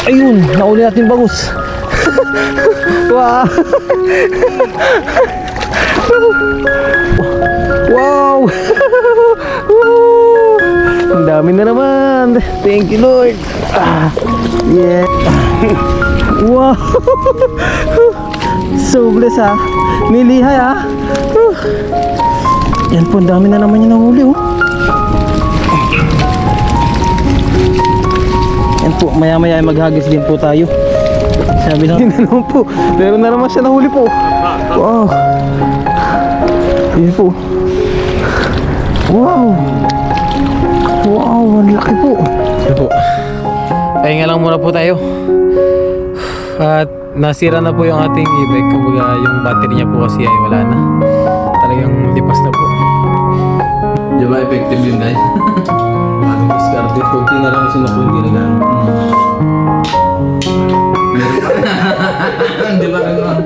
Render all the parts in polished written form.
Ayun, nauli natin bangus. Wow. Wow. Ang dami na naman. Thank you Lord. Yeah. Wow. So blessed ha. Nilihay ha. Yan po, ang dami na naman yung nahuli oh. Yan po, maya maya maghagis din po tayo. Sabi na naman po, meron na naman siya nahuli po. Wow. Yan po. Wow. Wow, ang laki po. Yan po. Pahinga lang muna po tayo. At nasira na po yung ating e-bike. Kumbaga yung battery niya po kasi ay wala na. Talagang lipas na po. Di ba effective yun guys? Ating discarte. Kunti na lang sinuko, hindi na gano'n. Di ba gano'n?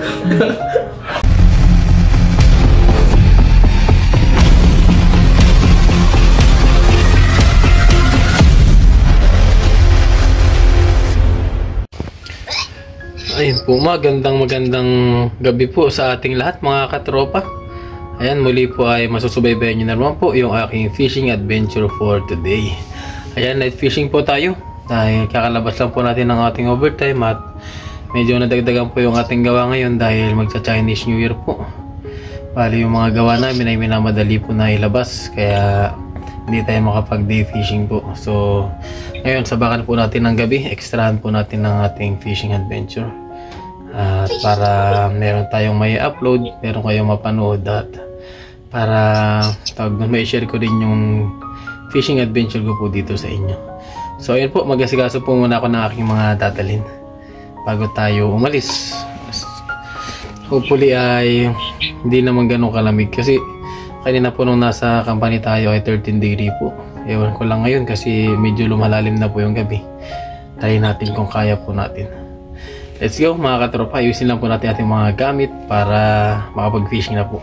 Ayun po, magandang gabi po sa ating lahat mga katropa. Ayan, muli po ay masusubaybayan nyo na naman po yung aking fishing adventure for today. Ayan, night fishing po tayo. Dahil kakalabas lang po natin ng ating overtime at medyo nadagdagan po yung ating gawa ngayon dahil magsa-Chinese New Year po. Bali yung mga gawa namin ay minamadali po na ilabas kaya hindi tayo makapag-day fishing po. So, ngayon sabakan po natin ng gabi, extrahan po natin ng ating fishing adventure. At para meron tayong may upload, meron kayong mapanood at para may share ko din yung fishing adventure ko po dito sa inyo. So ayun po, mag-asikaso po muna ako ng aking mga dadalhin bago tayo umalis. Hopefully ay hindi naman ganun kalamig kasi kanina po nung nasa company tayo ay 13 degree po. Ewan ko lang ngayon kasi medyo lumalalim na po yung gabi. Try natin kung kaya po natin. Let's go mga katropa, ayusin lang po natin ating mga gamit para makapag-fishing na po.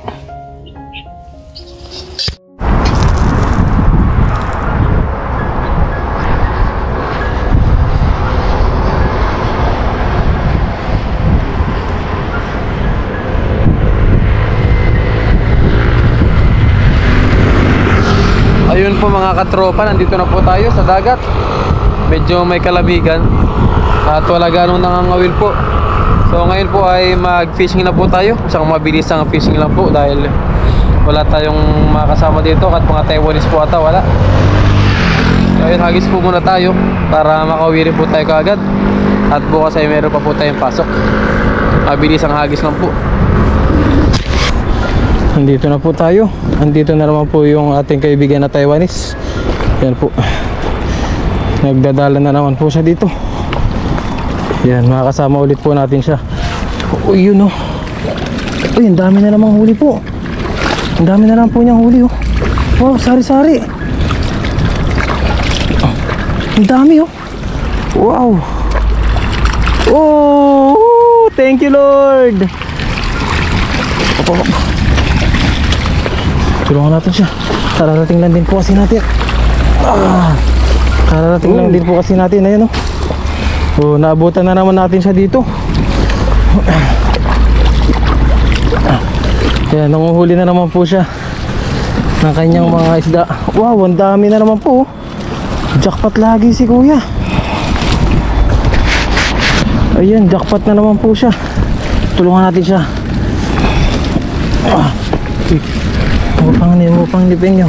Ayun po mga katropa, nandito na po tayo sa dagat. Medyo may kalabigan at wala ganong nangangawil po. So ngayon po ay mag-fishing na po tayo. Isang mabilis ang fishing lang po dahil wala tayong makasama dito at mga Taiwanese po ata wala. So ayun, hagis po muna tayo para makauwi rin po tayo kaagad. At bukas ay meron pa po tayong pasok. Mabilis ang hagis lang po. Nandito na po tayo. Andito na naman po yung ating kaibigan na Taiwanese. Yan po. Nagdadala na naman po siya dito. Yan, makakasama ulit po natin siya. Uy, yun o. Uy, ang dami na namang huli po. Ang dami na lang po niyang huli o. Wow, sari-sari. Ang dami o. Wow. Oh, thank you Lord. Tulungan natin siya. Kararating lang din po kasi natin. Kararating lang din po kasi natin. Ayun o. Oh, naabutan na naman natin siya dito. Kaya nanguhuli na naman po siya ng kanyang mga isda. Wow, ang dami na naman po. Jackpot lagi si kuya. Ayan, jackpot na naman po siya. Tulungan natin siya. Upang nipin nyo.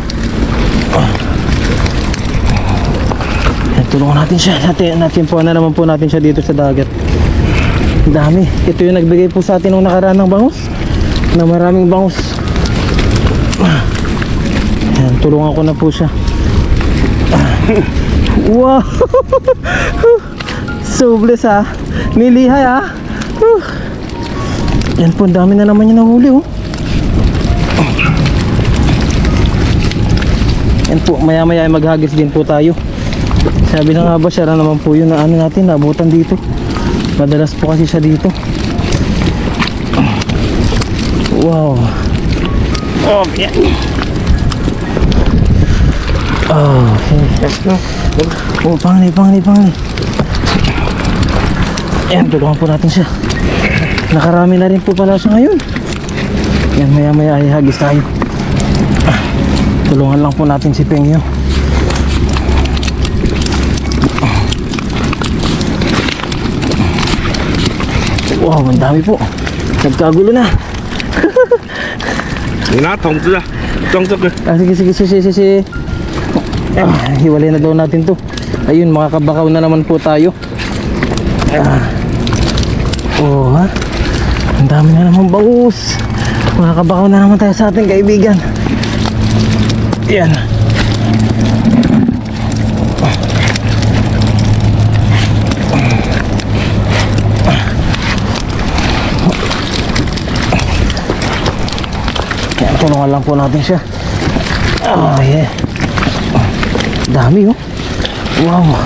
Tulungan natin siya. Natin po na naman po natin siya dito sa dagat. Dami. Ito yung nagbigay po sa atin nung nakaraan ng bangus. Na maraming bangus. Ayan, tulungan ko na po siya. Wow. So blessed ha. Nilihay ha. Yan po, dami na naman yung nahuli oh. Yan po, maya maya ay maghagis din po tayo. Sabi na nga ba, siya na naman po yun na ano natin, naabutan dito. Madalas po kasi siya dito. Wow. Okay. Oh, okay. Oh, pangli. Ayan, tulungan po natin siya. Nakarami na rin po pala siya ngayon. Ayan, maya maya ay hagis tayo. Tulungan lang po natin si Pengyo. Wow, ang dami po. Nagkagulo na. Sige. Hiwalay na daw natin to. Ayun, makakabakaw na naman po tayo. Oh, ha? Ang dami na naman bangus. Makakabakaw na naman tayo sa ating kaibigan. Yan. Yan, tulungan lang po natin siya. Oh, yeah. Dami, oh. Wow.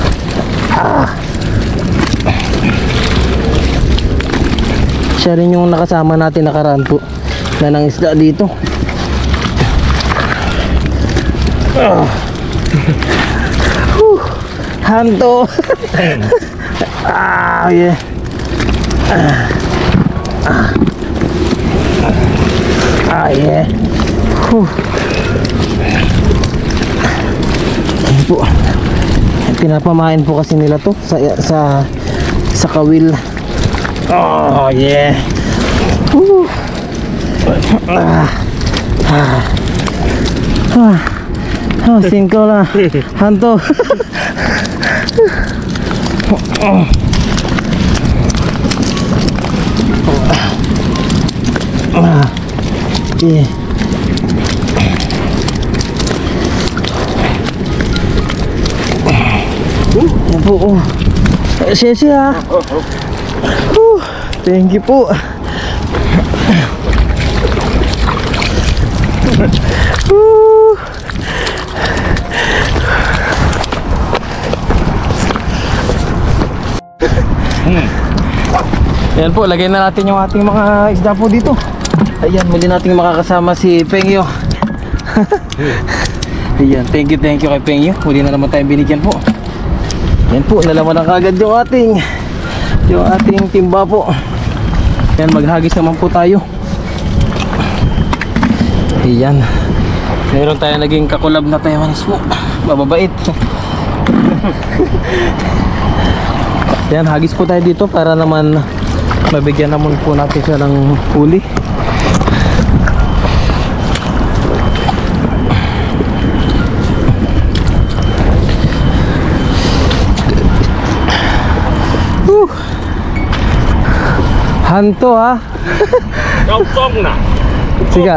Siya rin yung nakasama natin nakaraan po na nangisda dito. Hanto. Yeah. Yeah. Ayan po. Pinapamain po kasi nila to sa kawil. Oh yeah. Singkaw lah. Hanto. Yeah. Yan po, oh. Siya. Thank you po. Yan po, lagay na natin yung ating mga isda po dito. Ayan, muli nating makakasama si Pengyo. Ayan, thank you kay Pengyo. Muli na naman tayong binigyan po. Yan po, nalaman na kagad yung ating timba po. Yan, maghagis naman po tayo. Ayan. Meron tayo naging kakulab na Taiwanese po. Mababait. Yan, hagis po tayo dito para naman mabigyan naman po natin siya ng huli. Hanto ha. Cao Tông nè. Chica.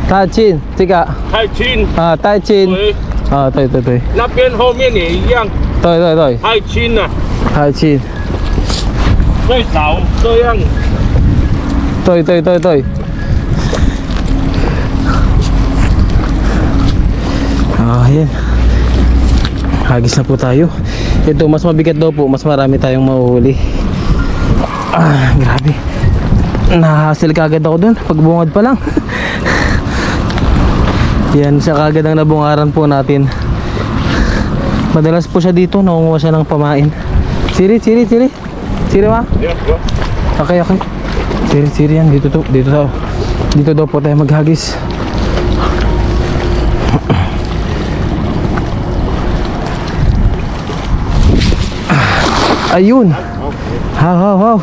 Tai Chin, Chica. Tai Chin. Tai Chin. 对。对。那边后面也一样。对。Tai Chin 啊。Tai Chin。最少这样。对。Ayan. Hagis na po tayo. Ito, mas mabigat daw po, mas marami tayong mahuhuli. Grabe. Nahasil kagad ako dun, pagbungad pa lang. Yan, siya kagad ang nabungaran po natin. Madalas po siya dito, nakunguha siya ng pamain. Siri ma? Okay. Siri yan, dito daw po tayo maghagis. Ayun. Wow.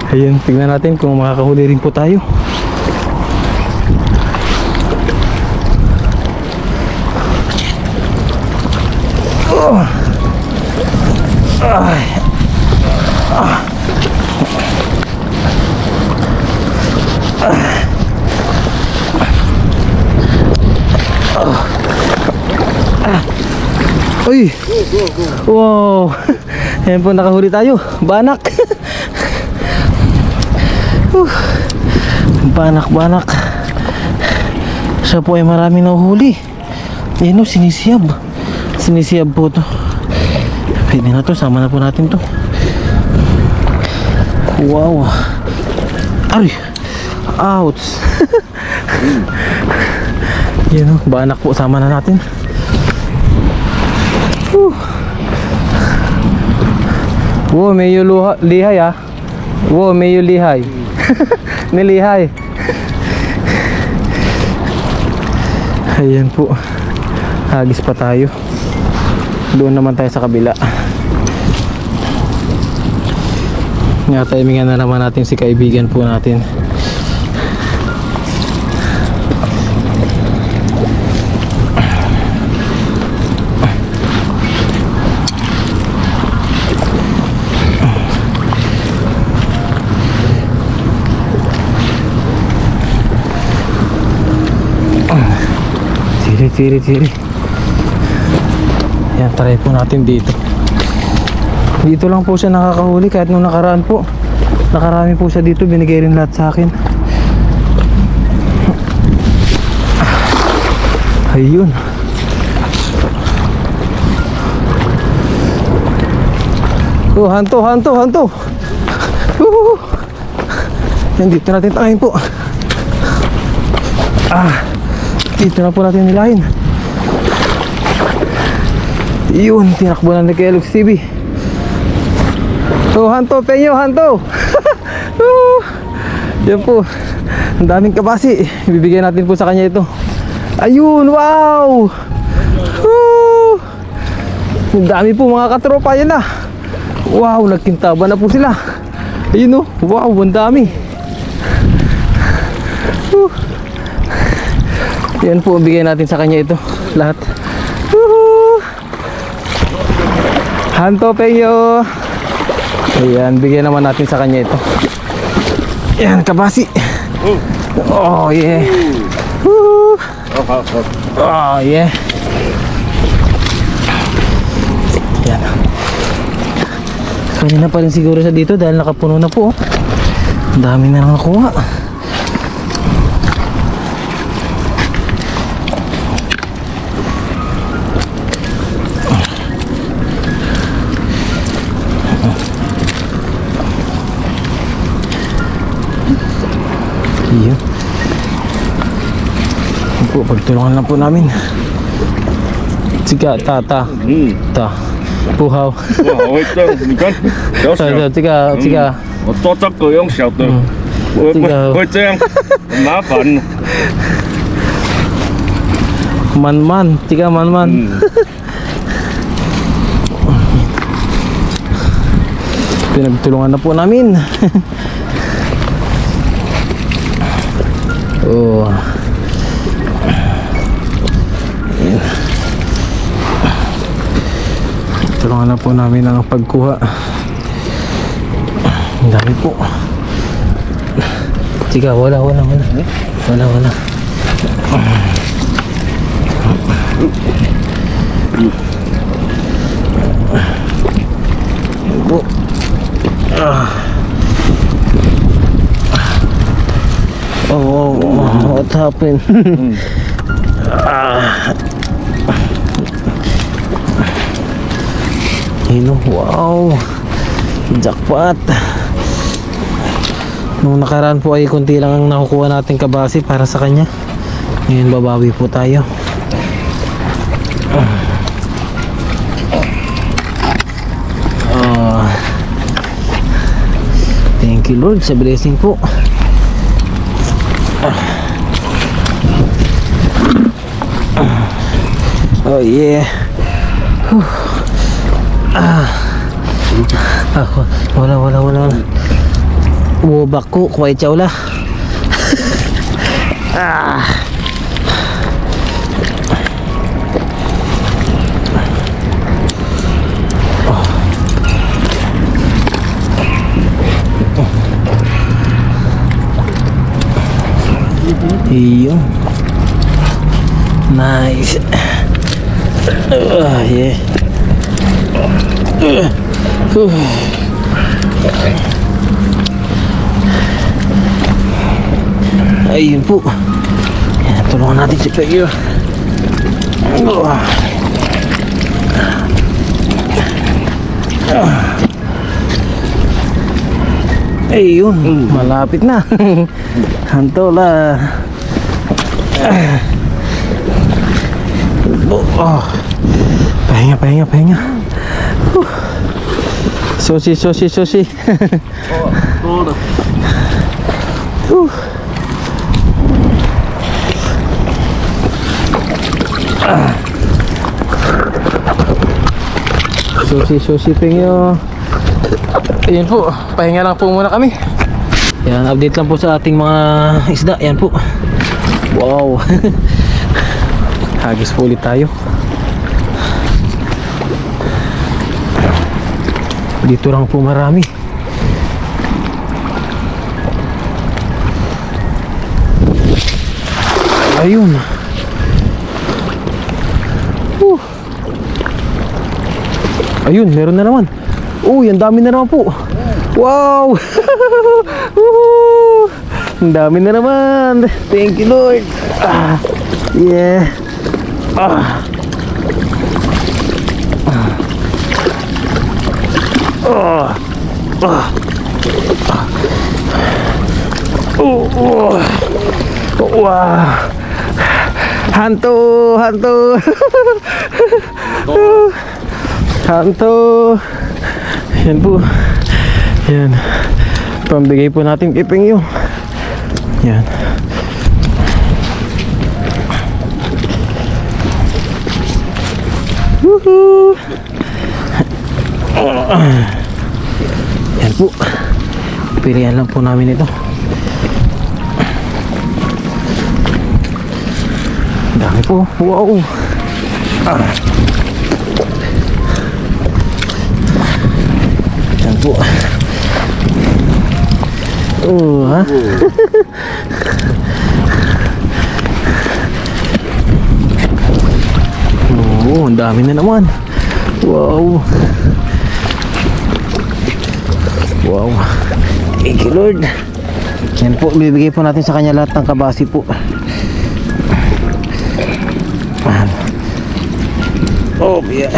Ayun, tignan natin kung makakahuli rin po tayo. Uy! Wow! Ayan po, nakahuli tayo. Banak! Banak. Siya po ay marami nahuhuli. Ayan o, sinisiyab. Sinisiyab po to. Pwede na to, sama na po natin to. Wow! Ay! Ouch! Yan o, banak po, sama na natin. Wow, medyo lihay ah. Wow, medyo lihay. Nilihay. Ayan po. Hagis pa tayo. Doon naman tayo sa kabila. Nga-timingan na naman natin si kaibigan po natin. Tiri. Yan, try po natin dito. Dito lang po siya nakakahuli kahit nung nakaraan po. Nakarami po siya dito, binigay rin lahat sa akin. Ayun. Oh, hanto. Yan, dito natin tangin po. Dito na po natin nilahin. Yun, tinakbo na ni Kellogg's TV. Oh, hanto, penyo, hanto. Yan po. Ang daming kabasi. Ibibigay natin po sa kanya ito. Ayun, wow. Ang dami po mga katropa, yan na. Wow, nagkintaba na po sila. Ayun, oh, wow, ang dami. Yan po, bigay natin sa kanya ito lahat. Hanto penyo. Ayan, bigyan naman natin sa kanya ito. Yan, kabasi. Oh yeah. Oh yeah. Yan. Kanina pa rin siguro siya dito dahil nakapuno na po. Ang dami na lang nakuha. Iya. Po, pagtulungan lang po namin. Tiga, ta. Puhaw. 我这你看，小小，这个我做这个用小的，会这样很麻烦。Man, tiga man. Pinagtulungan na po namin. Oh. Ayan. Tulungan na po namin ang pagkuha. Ang dami po. Sige, wala. Po. Oh, what happened? Wow, jackpot. Nung nakaraan po ay kunti lang ang nakukuha natin kabasi para sa kanya. Ngayon babawi po tayo. Thank you Lord sa blessing po. Oh yeah. Wala. Wobak ko, kuwait siya wala. Iyo. Nice. Yeah. Ayun po. Yan, tulungan natin si Peggy. Ayun, malapit na. Hantola. Pahinga. Sushi, sushi, sushi. Todo. Sushi, sushi pingyo. Ayan po, pahinga lang po muna kami. Yan, update lang po sa ating mga isda. Yan po. Wow. Hagis po ulit tayo. Dito lang po marami. Ayun. Ayun, meron na naman. Uy, ang dami na naman po. Wow. Ang dami na naman. Thank you, Lord. Yeah. Wow. Hantu, hantu. Hantu. Yan po. Yan. Pambigay po natin kay Pengyo. Yan. Woohoo. Yan po. Pilihan lang po namin ito. Dami po. Wow. Yan po. Ha? Ang dami na naman. Wow. Wow. Thank you, Lord. Yan po, bibigay po natin sa kanya lahat ng kabasi po. Oh, yeah.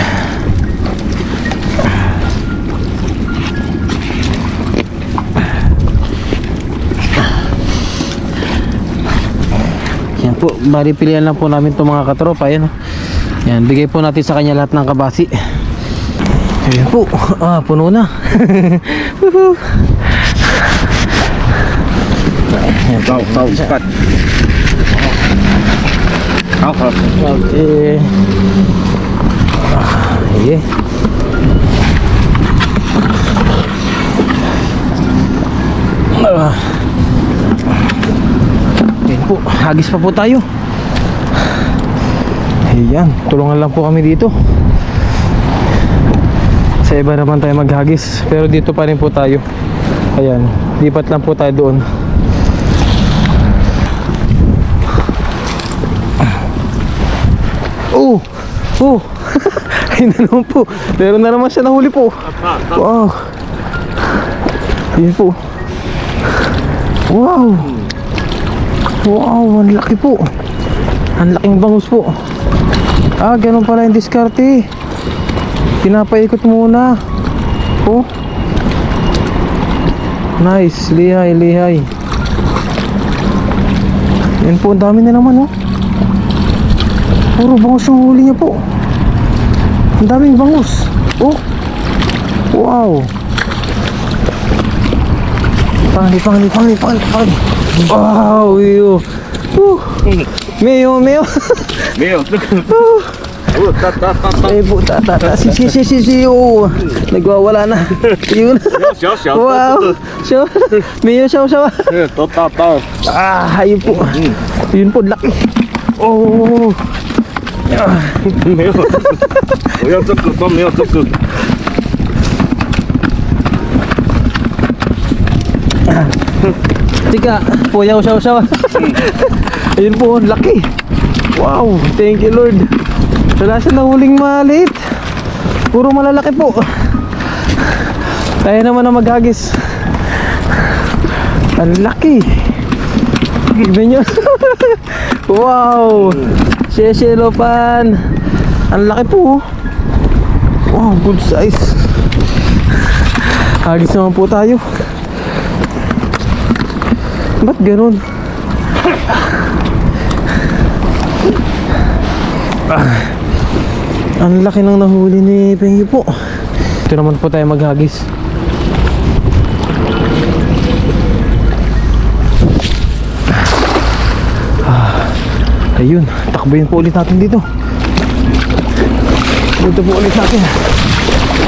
Yan po, bali pilihan lang po namin itong mga katropa. Yan, yan, bigay po natin sa kanya lahat ng kabasi. Ayan po, puno na. Ayan po, Cut. okay. Yeah. Ayan po, hagis pa po tayo. Ayan, tulungan lang po kami dito. Sa iba naman tayo maghagis, pero dito pa rin po tayo. Ayan, lipat lang po tayo doon. Ayun na naman po. Meron na naman siya nahuli po. Wow. Ayun po. Wow. Wow, ang laki po. Ang laking bangus po. Ganun pala yung diskarte. Pinapaikot muna. Oh. Nice, lihay, lihay. Yan po, ang dami na naman, oh. Puro bangus yung huli niya po. Ang daming bangus. Oh. Wow. Pangli. Wow, iyo. Meo. Meo. Ay po, tata. Si. Oh. Nagwawala na. Yun. Wow. Siya. Meo, siya. Ayun po. Yun po, laki. Oh. Meo. Meo. Tika, puyaw siya. Ayun po, laki. Wow, thank you, Lord. Wala siya na huling maliit. Puro malalaki po. Tayo naman na maghagis. Ang laki. Tignan nyo. Wow. Sheshelopan. Ang laki po. Wow, good size. Hagis naman po tayo. Ba't ganun? Ang laki ng nahuli ni Pengyo po. Ito naman po tayo maghagis. Ayun, takbuhin po ulit natin dito. Dito po ulit natin.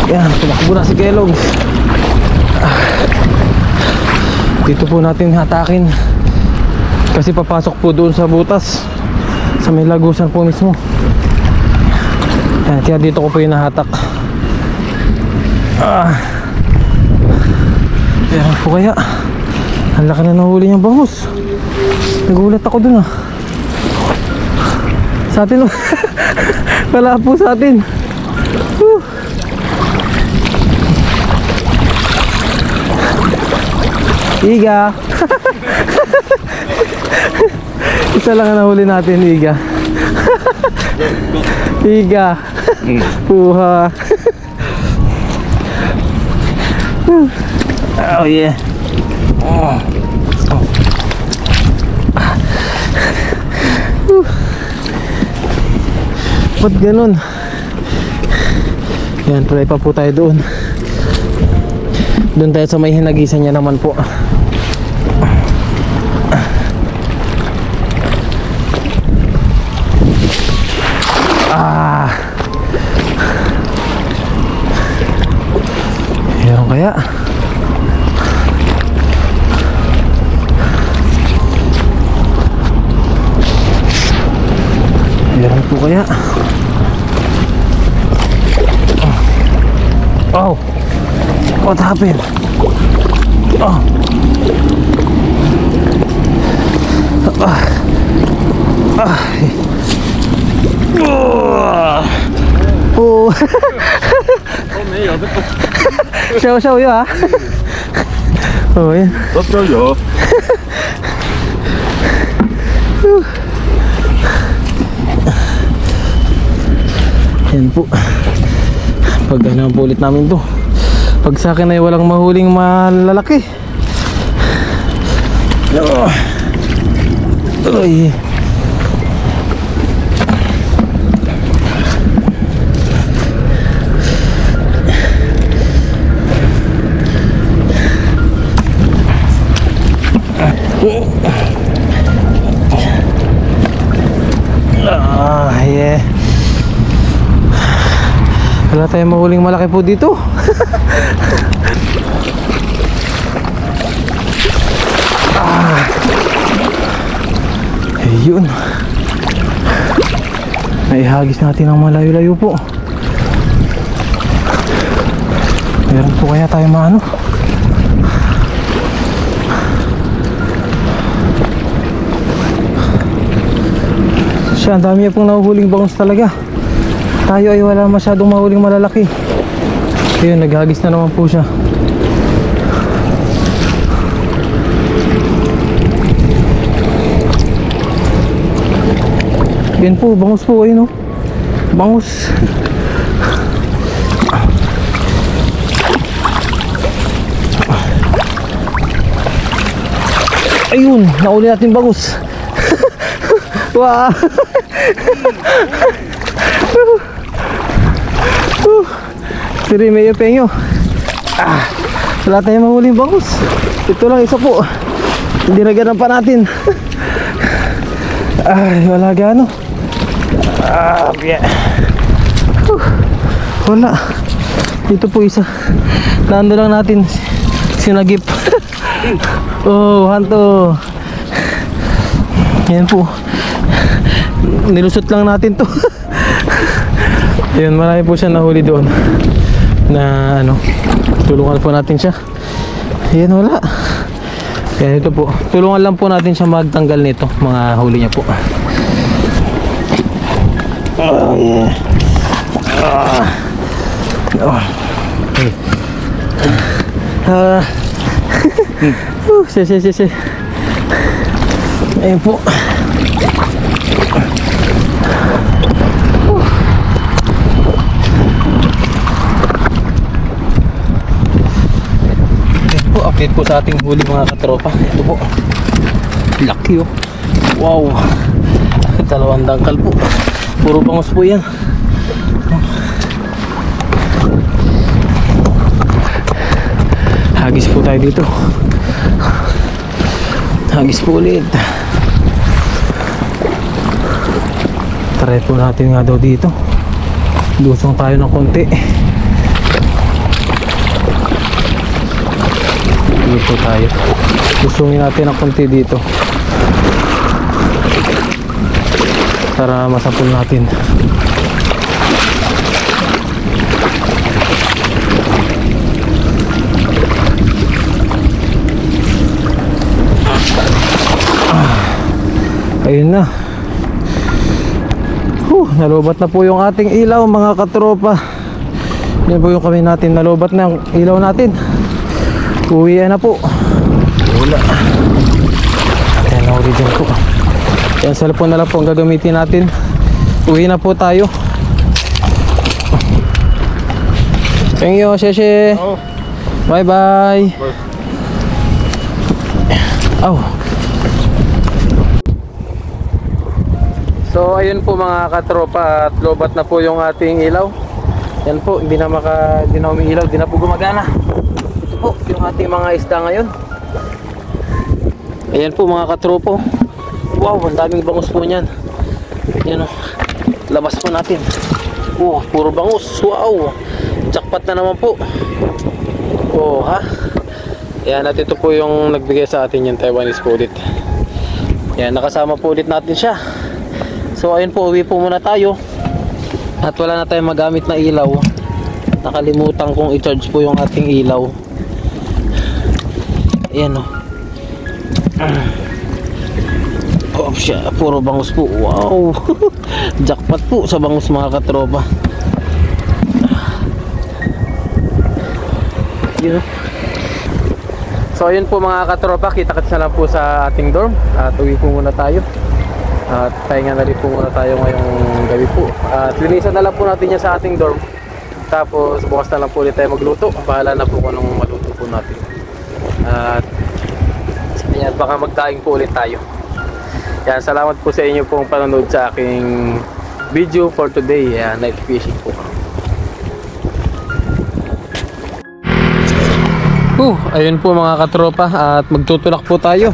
Yan, tumakbo na si Kellogg's. Dito po natin hatakin. Kasi papasok po doon sa butas. Sa may lagusan po mismo. Yan, kaya dito ko po yung nahatak. Yan po kaya. Ang laki na nahuli niyang bangus. Nagulat ako dun Sa atin wala po sa atin. Iga. Isa lang ang nahuli natin, Iga. Iga. Puha. Oh yeah. Ba't ganun? Yan, try pa po tayo doon. Doon tayo sa may hinagisan niya naman po. Meron kaya? Meron po kaya? Oh, what happened? Oh, oh. Show you ha. Oh yan. Totoo. Yan po. Pag ano po ulit namin to. Pag sa akin ay walang mahuling malalaki. Uy. Yeah. Wala tayong mahuling malaki po dito. Ayun. Naihagis natin ang malayo-layo po. Meron po kaya tayo maano? Siya, ang dami niya pong nahuhuling bangus talaga. Tayo ay wala masyadong mahuling malalaki. Ayun, naghagis na naman po siya. Yan po, bangus po, ayun o. Bangus. Ayun, nauli natin bangus. Wow. Siri meyo penyo. Wala tayong mahuling bangus. Ito lang isa po. Hindi na ganun pa natin. Ay, wala gano. Yeah. Wala. Dito po isa. Nando lang natin. Sinagip. Oh, hanto. Yan po. Nilusot lang natin to. Ayun, marami po siya nahuli doon. Na ano, tulungan po natin siya. Ayan, wala. Kaya ito po, tulungan lang po natin siya magtanggal nito, mga huli niya po. Oh yeah. Okay. Ayun po. Update po sa ating huli mga katropa. Ito po, laki oh. Wow. 2 dangkal po. Puro bangus po yan. Hagis po tayo dito. Hagis po ulit. Try po natin nga daw dito. Lusong tayo ng konti. Dito tayo. Lusungin natin ng konti dito para masapul natin. Ayun na. Nalubat na po yung ating ilaw mga katropa. Yan po yung kami natin. Nalubat na yung ilaw natin. Uwian na po. Wala. Ayan na ulit dyan po. Yan, cellphone na lang po ang gagamitin natin. Uwi na po tayo. Thank you, Sheshe. Bye bye. Oh. So ayun po mga katropa, at lobat na po yung ating ilaw. Yan po, hindi na umiilaw, hindi na po gumagana. Ito po yung ating mga isda ngayon. Ayan po mga katropo. Wow, ang daming bangus po niyan. Yan o, labas po natin. Oh, puro bangus. Wow, jackpot na naman po. Oh ha. Ayan, at ito po yung nagbigay sa atin yung Taiwanese po ulit. Ayan, nakasama po ulit natin siya. So ayun po, uwi po muna tayo. At wala na tayong magamit na ilaw. Nakalimutan kong i-charge po yung ating ilaw. Ayan o. Oh siya, puro bangus po. Wow. Jackpot po sa bangus mga katropa. Yun. So ayun po mga katropa, kita-kits na lang po sa ating dorm. At uwi po muna tayo. At pahinga na rin po muna tayo ngayong gabi po. At linisan na lang po natin yan sa ating dorm. Tapos bukas na lang po ulit tayo magluto. Bahala na po kung anong maluto po natin. At yan, baka magdaing po ulit tayo. Yan, salamat po sa inyo pong panonood sa aking video for today. Night fishing po. Ayun po mga katropa, at magtutulak po tayo.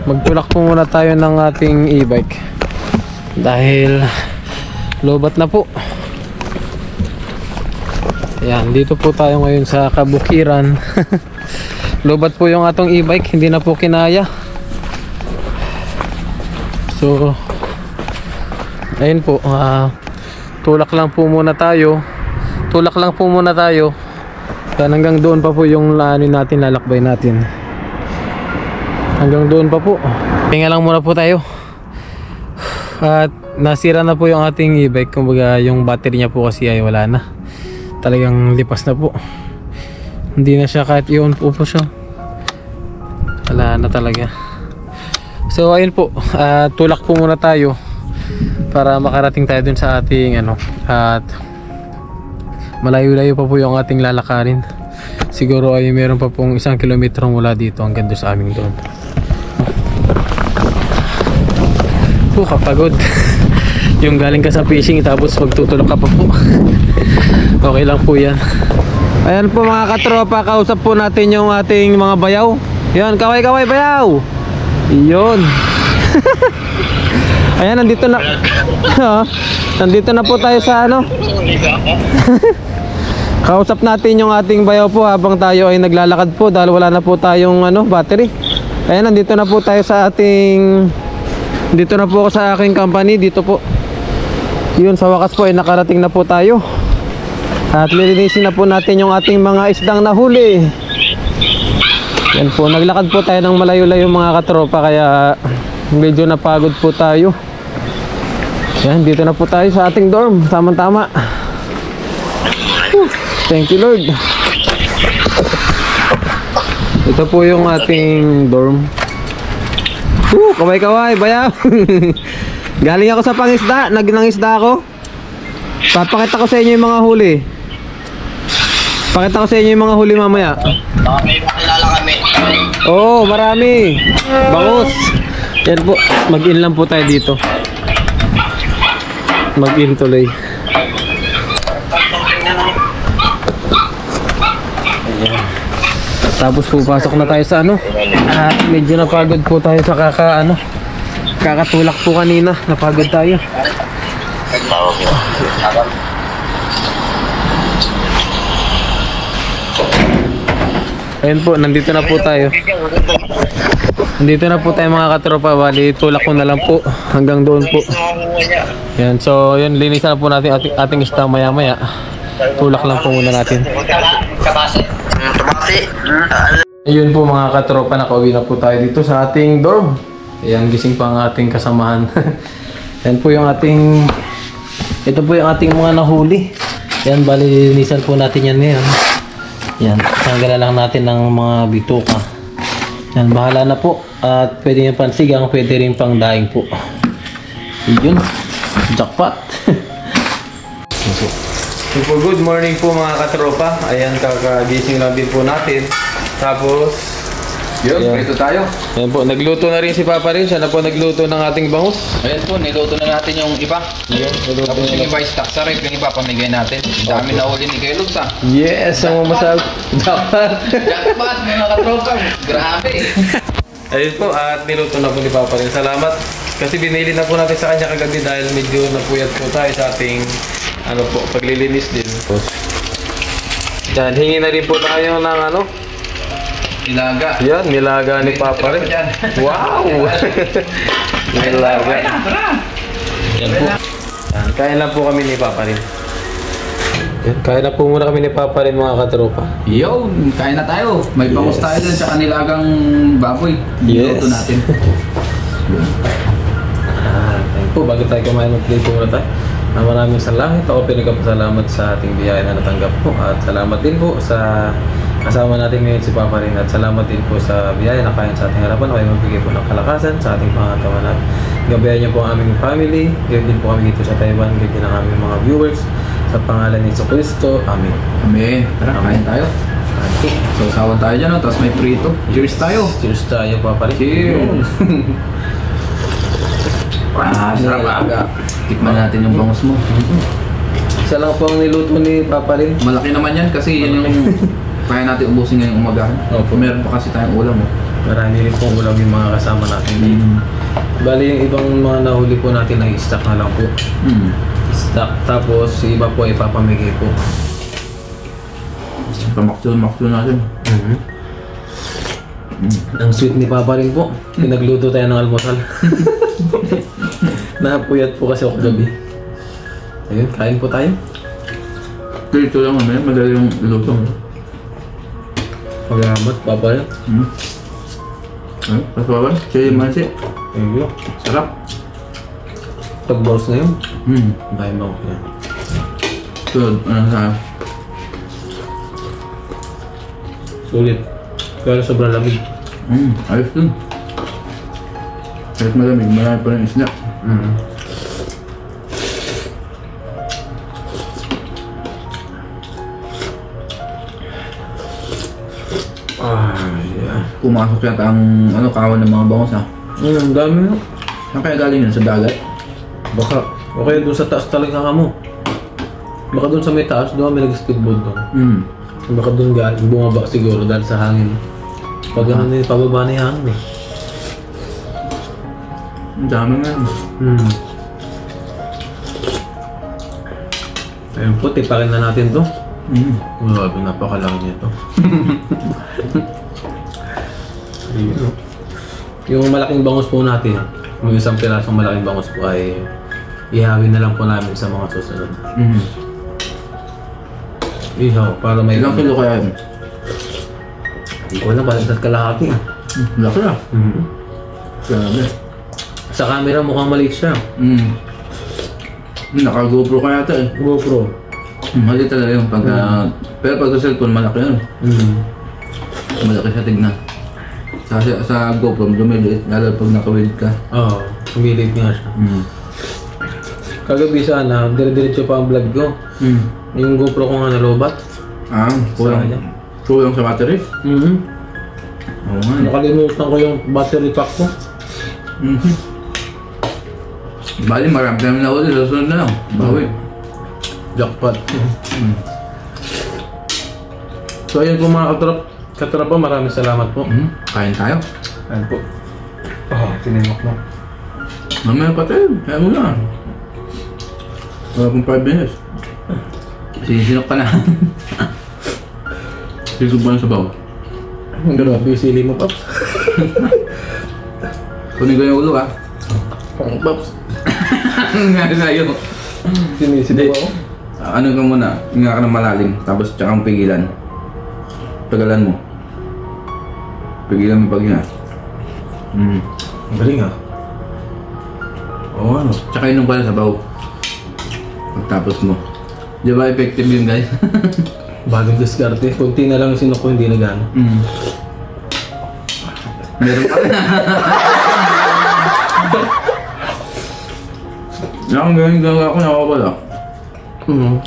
Magtulak po muna tayo ng ating e-bike dahil lobat na po. Ayan, dito po tayo ngayon sa kabukiran. Lobat po yung atong e-bike, hindi na po kinaya. So ayun po, tulak lang po muna tayo. Tulak lang po muna tayo. Yan, hanggang doon pa po yung natin, lalakbay natin. Hanggang doon pa po. Hinga lang muna po tayo. At nasira na po yung ating e-bike. Kumbaga yung battery niya po kasi ay wala na. Talagang lipas na po. Hindi na siya kahit i-on po siya. Wala na talaga. So ayun po, tulak po muna tayo para makarating tayo dun sa ating at malayo-layo pa po yung ating lalakarin. Siguro ay meron pa pong 1 kilometro mula dito hanggang doon sa aming doon. Kapagod. Yung galing ka sa fishing tapos magtutulog ka pa po. Okay lang po yan. Ayan po mga katropa, kausap po natin yung ating mga bayaw. Yan, kaway-kaway bayaw. Yun. Ayan, nandito na. Nandito na po tayo sa kausap natin yung ating bayaw po habang tayo ay naglalakad po dahil wala na po tayong battery. Ayan, nandito na po tayo sa ating, dito na po ako sa aking company. Dito po. Yun, sa wakas po ay nakarating na po tayo. At lilinisin na po natin yung ating mga isdang nahuli. Yan po, naglakad po tayo ng malayo-layo mga katropa, kaya medyo napagod po tayo. Yan, dito na po tayo sa ating dorm. Tama-tama. Thank you Lord. Ito po yung ating dorm. Kaway-kaway, bayaw. Galing ako sa pangisda, nangisda ako. Papakita ko sa inyo yung mga huli. Pakita ko sa inyo yung mga huli mamaya. May makilala kami. Oo, marami. Bangus. Yan po, mag-in lang po tayo dito. Mag-in tuloy. Ayan. Tapos pupasok na tayo sa at medyo napagod po tayo sa Kakatulak po kanina, napagod tayo. Ayun po, nandito na po tayo. Nandito na po tayo mga katropa. Bali, tulak ko na lang po hanggang doon po. Yan, so yun, linisan na po natin ating isda maya maya. Tulak lang po muna natin. Kabase. Ayun po mga katropa, nakauwi na po tayo dito sa ating dorm. Ayan, gising pa ang ating kasamahan. Yan po yung ating, ito po yung ating mga nahuli. Yan, bali linisan po natin yan ngayon. Yan, tanggalan lang natin ng mga bituka. Yan, bahala na po. At pwede yung pansigang, pwede rin pang daing po. Yun, jackpot. So, good morning po mga katropa. Ayan, kakagising lang din po natin. Tapos, Yun, prito tayo. ayan po, nagluto na rin si Papa rin. Siya na po nagluto ng ating bangus. Ayan po, niluto na natin yung iba. Ayan, nagluto Tapos na yung iba stock sa rep, yung iba pamigay natin. Ang dami na uli ni Kuya Lugs ah. Yes, ang masarap. Dapat. Jackpot mga katropa, grabe. Ayun po, at niluto na po ni Papa rin. Salamat. Kasi binili na po natin sa kanya kagabi dahil medyo napuyat po tayo sa ating ano po, paglilinis din. Yan, hingi na rin po tayo ng ano. Nilaga. Yan, nilaga ni Papa rin. Wow! Nilaga. Yan po. Yan, kain lang po kami ni Papa rin. Yan, kain na po muna kami ni Papa rin mga katropa. Yo, kain na tayo. May bangus tayo dyan, tsaka nilagang baboy. Niluto natin. Ayun po, bago tayo kumain, mag-play po muna tayo. Maraming salamat. Ako pinagpapasalamat sa ating biyaya na natanggap po. At salamat din po sa kasama natin ngayon si Papa rin. At salamat din po sa biyaya na kain sa ating harapan. Ay magbigay po ng kalakasan sa ating pangatawan at gabayan niyo po ang aming family. Gayon din po kami dito sa Taiwan. Gayon din ang aming mga viewers. Sa pangalan ni Jesucristo. Amen. Amen. Tara, kain tayo. So, sawan tayo dyan, no? Tapos may prito. Cheers tayo. Cheers tayo, Papa rin. Cheers. Sarap aga. Tikman natin yung bangus mo. Isa lang po ang niluto ni Papa rin. Malaki naman yan kasi yan yung kaya natin ubusin ngayong umagahan. Opo. Meron pa kasi tayong ulam mo. Marami rin pong ulam yung mga kasama natin dito. Bali yung ibang mga nahuli po natin ay stock na lang po. Stock. Tapos yung iba po ipapamigay po. Pamakso natin. Ang sweet ni Papa rin po. Pinagluto tayo ng almusal. Napuyat po kasi ako gabi. Ayun, kain po tayo. Ito lang naman, madali yung luto. Salamat, Papa rin. Pasawan, siya yung mansi. Ayun. Sarap. Tag-boss na yun. Dahil mo ako yan. Good, ano sa... Sulit. Kaya sobrang lamig. Ayos dun. Kahit malamig, marami pa rin isda. Yeah. Pumasok yata ang kawan ng mga bangus ah. Ang dami mo. Saan kaya galing yun? Sa dagat? Baka, o kaya doon sa taas talaga ka mo. Baka doon sa may taas, doon may nag-speedboat doon. Baka doon galing, bumaba siguro dahil sa hangin. Pag ganun din, pababa na yung hangin eh. Ang dami nga. Ayun po, tipakin na natin to. Grabe, napakalaki niya to. Ayun. Yung malaking bangus po natin, yung isang pirasong malaking bangus po ay ihawin na lang po namin sa mga susunod. Ihaw, para may... Ilang kilo kaya yun? Hindi ko alam, parang kalahati. Laki ah. Grabe. Sa camera mukhang maliit siya. Naka-GoPro kaya ito eh. GoPro. Mali talaga yung pag... pero pag sa cellphone, malaki yun. Malaki siya tignan. Sa GoPro, dumiliit. Lalo pag nakawid ka. Oo, umilit nga siya. Kagabi sana, dire-diretso pa ang vlog ko. Yung GoPro ko nga nalobat. Kulang sa battery? Oo nga. Nakalimutan ko yung battery pack ko. Bali, marami kami na ulit. Susunod na lang. Bawi. Jackpot. So ayun po mga katrapa, maraming salamat po. Kain tayo. Ayun po. Tinimak na. Mamaya pa tayo. Kaya mo na. Wala pong 5 minutes. Sinisinok ka na. Sisog ba ng sabaw? Grabe yung sili mo, Paps. Kunin ko yung ulo ah. Paps. Ano nga sa'yo? Sinisigaw ako. Ano ka muna? Hinga ka ng malalim. Tapos tsaka ang pigilan. Tagalan mo. Pigilan mo paghinga. Ang galing ah. Oo ano. Tsaka inom ka ng sabaw. Pagtapos mo. Di ba effective yun guys? Bagong diskarte. Kunti na lang sinok ko, hindi na gano'n. Meron pa rin. Nakang gawin gawa ko nakakabala.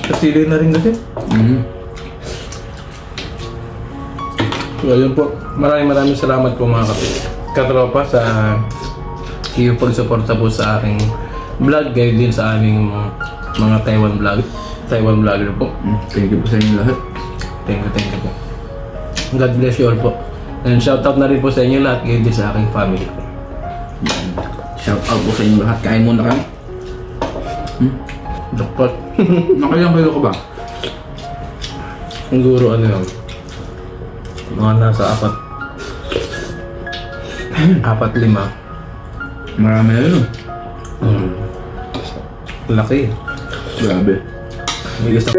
Kasili na rin kasi. So, ayun po. Maraming salamat po mga katropa sa iyong pagsuporta po sa aking vlog. Gaya din sa aming mga Taiwan vlogger po. Thank you po sa inyo lahat. Thank you po. God bless you all po. And shoutout na rin po sa inyo lahat. Gaya din sa aking family po. Shout out po sa inyo lahat. Kain muna kami. Jackpot. Nakailang kayo ka ba? Siguro ano yun? Mga nasa 4-5. Marami na yun. Laki. Grabe. May gusto